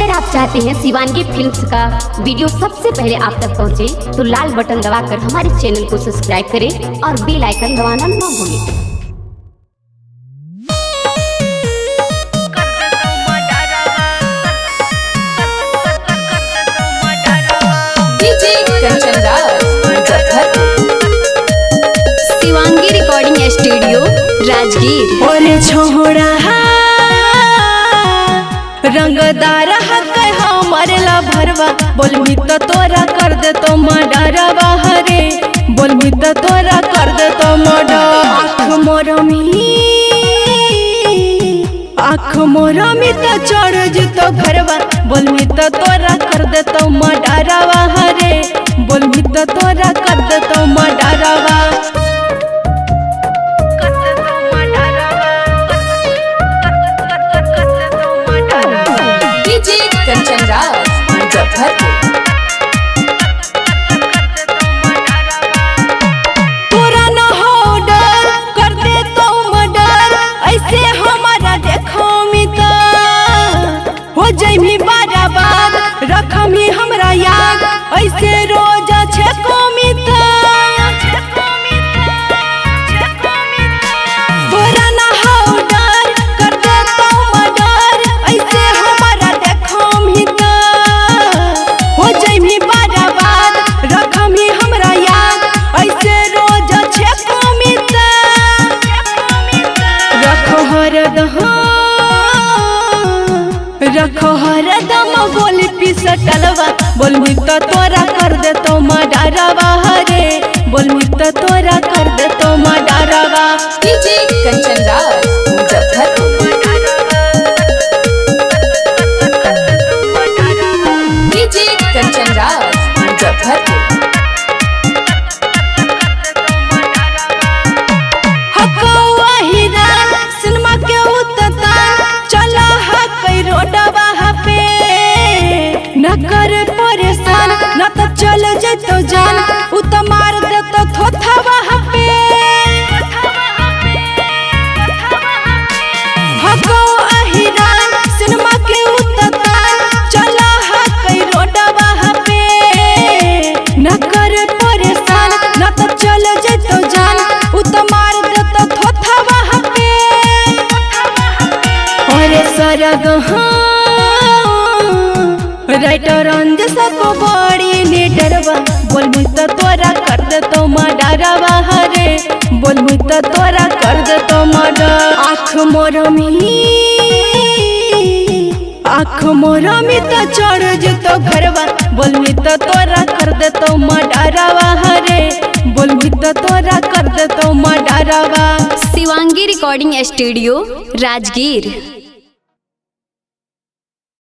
अगर आप चाहते हैं शिवांगी फिल्म्स का वीडियो सबसे पहले आप तक पहुंचे, तो लाल बटन दबाकर हमारे चैनल को सब्सक्राइब करें और बेल आइकन दबाना ना भूलें। Shivangi recording studio Rajgir. ओरे छोड़ा रंगदार हमारे ला भरवा, बोलबी तो तोरा कर दे तो मडरवा हरे, बोलबी तो तोरा कर दे तो मडर। आँख मोरमी तो चढ़ जतो घरवा, बोलबी तो तोरा कर दे तो मडरवा हरे, बोलबी तो तोरा कर दे तो मडरवा। तोरा न हो डर कर दे तो मर्डर, ऐसे हमारा देखो मिता हो जाइमी बराबर, रखमी हमरा याद ऐसे रोज छको मिता। तोरा न हो डर कर दे तो मर्डर, ऐसे हमारा देखो मिता हो जाइमी बराबर, रखमी हमरा याद ऐसे रोज छको मिता। रखो हरदम गोली पिसटलवा, बोलबी तो तोरा कर दे तो मडरवा हरे, बोलबी तो तोरा कर दे तो मडरवा। DJ Kanchan Raj Muzaffarpur, DJ Kanchan Raj Muzaffarpur. Cinema के उतता चला है कई रोडवा पे, न कर परेशान न तो चल जतो जान, उत मार दे तो थोथवा पे। हको अहिरान सिनेमा के उतता चला है कई रोडवा पे, न कर परेशान न तो चल जतो जान, उत मार दे तो थोथवा पे। अरे सरग राइटर अंजसा को बड़ी निडरवा, बोलबी तो तोरा कर दे तो मडरवा हरे, बोलबी तो तोरा कर दे तो मडर। आँख मोरमी तो चढ़ जतो घरवा, बोलबी तो तोरा कर दे तो मडरवा हरे, बोलबी तो तोरा कर दे तो मडरवा। Shivangi recording studio Rajgir.